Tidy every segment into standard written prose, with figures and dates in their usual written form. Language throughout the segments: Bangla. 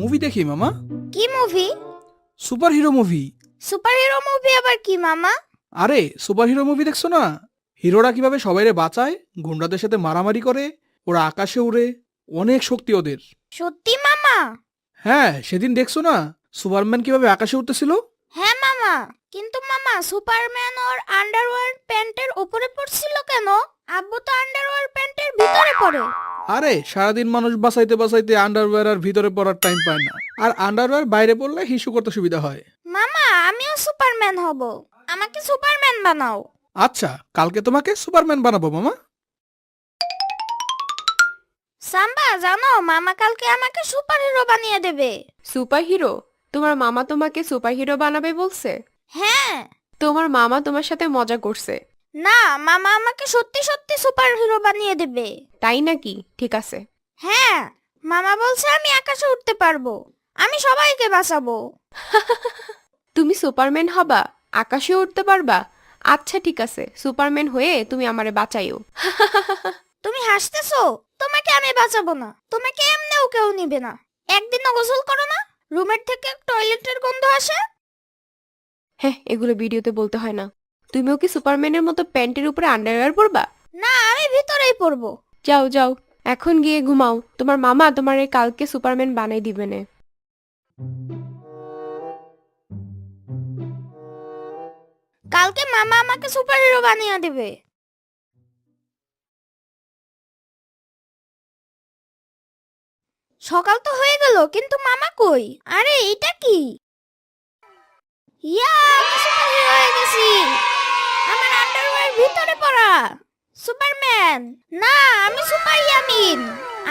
মুভি দেখি মামা। কি movie? Super hero movie. Super hero movie আবার কি মামা? আরে সুপার হিরো মুভি দেখছো না? হিরোরা কিভাবে সবাইরে বাঁচায়, গুন্ডাদের সাথে মারামারি করে, ওরা আকাশে উড়ে, অনেক শক্তি ওদের। সত্যি মামা? হ্যাঁ, সেদিন দেখছো না সুপারম্যান কিভাবে আকাশে উঠতেছিল? হ্যাঁ মামা, কিন্তু মামা সুপারম্যান ওর আন্ডারওয়্যার প্যান্টের উপরে পড়ছিল কেন? আব্বু তো আন্ডারওয়্যার প্যান্টের ভিতরে পড়ে। আরে সারাদিন মানুষ বাঁচাইতে বাঁচাইতে আন্ডারওয়্যার আর ভিতরে পড়ার টাইম পায় না, আর আন্ডারওয়্যার বাইরে পড়লে হিসু করতে সুবিধা হয়। মামা আমিও সুপারম্যান হব, আমাকে সুপারম্যান বানাও। আচ্ছা, কালকে তোমাকে সুপারম্যান বানাবো মামা। সাম্বা জানো মামা কালকে আমাকে সুপার হিরো বানিয়ে দেবে। Super hero? তোমার মামা তোমাকে সুপার হিরো বানাবে বলছে? হ্যাঁ। তোমার মামা তোমার সাথে মজা করছে। না, মামা আমাকে সত্যি সত্যি সুপার হিরো বানিয়ে দেবে। তাই নাকি? ঠিক আছে। হ্যাঁ, মামা বলছে আমি আকাশে উঠতে পারবো, আমি সবাইকে বাঁচাবো। তুমি সুপারম্যান হবা? আকাশে উঠতে পারবা? আচ্ছা ঠিক আছে, সুপারম্যান হয়ে তুমি আমারে বাঁচাইও। তুমি হাসতেছো? তোমাকে আমি বাঁচাবো না, তোমাকে এমনিও কেউ নিবে না। একদিনও গোসল করো না, রুমের থেকে টয়লেটের গন্ধ আসে। হ্যাঁ, এগুলো ভিডিওতে বলতে হয় না। তুমিও কি সুপারম্যানের মতো প্যান্টের উপরে আন্ডারওয়্যার পরবা? না, আমি ভিতরেই পড়বো। যাও যাও, এখন গিয়ে ঘুমাও। তোমার মামা তোমারে কালকে সুপারম্যান বানাই দিবেনে। কালকে মামা আমাকে সুপার হিরো বানিয়ে দেবে। সকাল তো হয়ে গেল, কিন্তু মামা কই? আরে এটা কি? ইয়া, আমি সুপার হিরো হয়ে গেছি। আমার আন্ডারওয়্যার ভিতরে পড়া। সুপারম্যান না, আমি সুপার ইয়ামিন।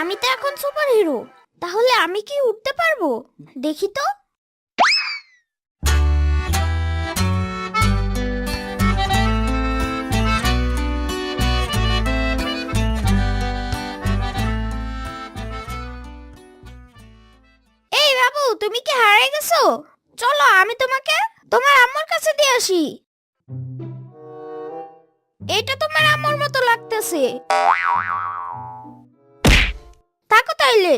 আমি তো এখন সুপার হিরো। তাহলে আমি কি উঠতে পারবো? দেখি তো। এই বাবু, তুমি কি হারিয়ে গেছো? চলো আমি তোমাকে তোমার আম্মুর কাছে দিয়ে আসি। এটা তোমার আম্মুর মতো লাগতেছে। থাকো তাইলে।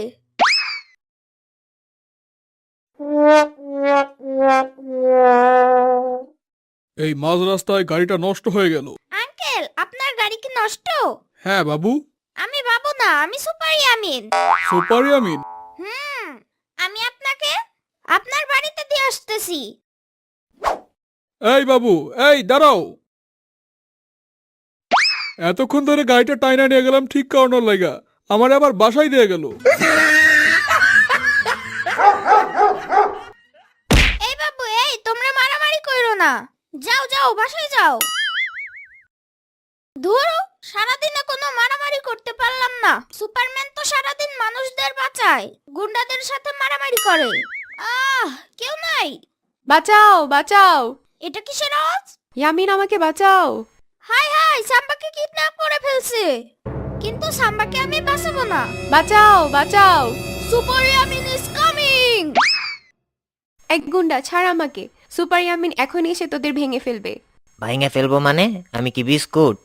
এই মাঝ রাস্তায় গাড়িটা নষ্ট হয়ে গেল। আঙ্কেল, আপনার গাড়ি কি নষ্ট? হ্যাঁ বাবু। আমি বাবু না, আমি সুপার ইয়ামিন। সুপার আমিন। আমি আপনাকে আপনার বাড়িতে দিয়ে আসতেছি। এই বাবু, এই দাঁড়াও। এতক্ষণ ধরে গাড়িটা টাইনা নিয়ে গেলাম ঠিক করানোর লাগা, আমার আবার বাসায় দিয়ে গেল। এই বাবু, এই তোমরা মারামারি কইরো না। যাও যাও, বাসায় যাও। ধুরো, সারাদিনে কোনো মারামারি করতে পারলাম না। সুপারম্যান তো সারাদিন মানুষদের বাঁচায়, গুন্ডাদের সাথে মারামারি করে। কেউ নাই। বাঁচাও বাঁচাও, এটা কিসের আওয়াজ? ইয়ামিন আমাকে বাঁচাও। হাই হাই, সাম্বাকে কিডন্যাপ করে ফেলছে। কিন্তু সাম্বাকে আমি বাঁচাবো না। বাঁচাও বাঁচাও। Super Yamin is coming. এক গুন্ডা ছাড় আমাকে। সুপার ইয়ামিন এখন এসে তোদের ভেঙে ফেলবে। ভাইঙ্গা ফেলবো মানে? আমি কি বিস্কুট?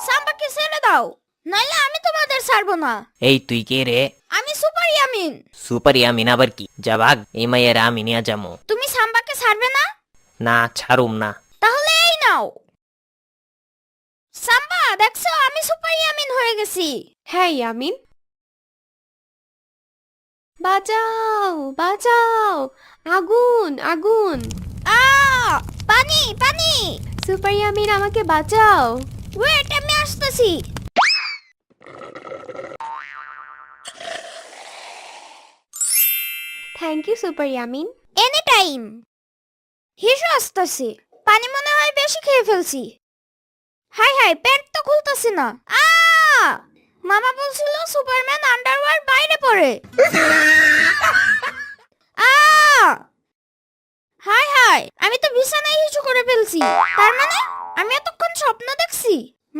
সাম্বাকে ছেড়ে দাও, নাইলে আমি তোমাদের ছাড়বো না। এই তুই কে রে? আমি সুপার ইয়ামিন। সুপার ইয়ামিন আবার কি? যা ভাগ, এই মাইয়ের আমি নিয়ে যাবো। তুমি সাম্বাকে ছাড়বে না? না, ছাড়ুম না। তাহলে এই নাও। সাম্বা দেখছো, আমি সুপার ইয়ামিন হয়ে গেছি। হ্যাঁ ইয়ামিন। বাঁচাও বাঁচাও, আগুন আগুন। আ পানি পানি। সুপার ইয়ামিন আমাকে বাঁচাও। ওয়েট, আমি আসতেছি। Thank you super Yamin. Any time. হিসু আসতেছি। পানি মনে হয় বেশি খেয়ে ফেলছি। হাই হাই, প্যান্ট তো খুলতেছি না। মামা বলছিল সুপারম্যান আন্ডারওয়্যার বাইরে পড়ে। আ হাই হাই, আমি তো বিছানায় হিসু করে ফেলছি। তার মানে আমি এতক্ষণ স্বপ্ন দেখছি।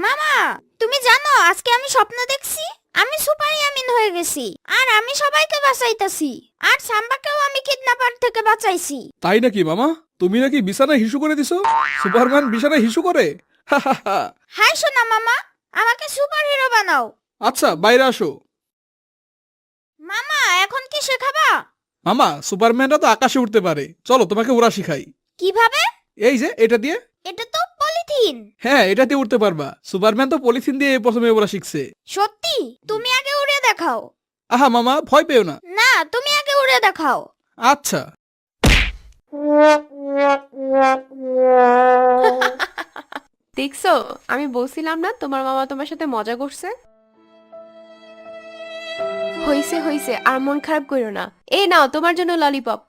মামা, তুমি জানো আজকে আমি স্বপ্ন দেখছি আমি সুপার ইয়ামিন হয়ে গেছি, আর আমি সবাইকে বাঁচাইতাছি, আর সাম্বাকেও আমি কিডন্যাপার থেকে বাঁচাইছি। তাই নাকি মামা? তুমি নাকি বিছানায় হিসু করে দিছো? সুপারম্যান বিছানায় হিসু করে? হাই সোনা মামা, আমাকে সুপার হিরো বানাও। আচ্ছা, বাইরে আসো। মামা এখন কি শেখাবা? মামা সুপারম্যানরা তো আকাশে উঠতে পারে, চলো তোমাকে ওরা শিখাই। কিভাবে? এই যে এটা দিয়ে। এটা তো পলিথিন। হ্যাঁ, এটা দিয়ে উঠতে পারবা। সুপারম্যান তো পলিথিন দিয়ে প্রথমে ওরা শিখছে। সত্যি? তুমি আগে উড়ে দেখাও। আহা মামা, ভয় পেও না। না, তুমি আগে উড়ে দেখাও। আচ্ছা। দেখছো, আমি বলছিলাম না তোমার মামা তোমার সাথে মজা করছে। হইছে হইছে, আর মন খারাপ করো না। এই নাও তোমার জন্য ললিপপ।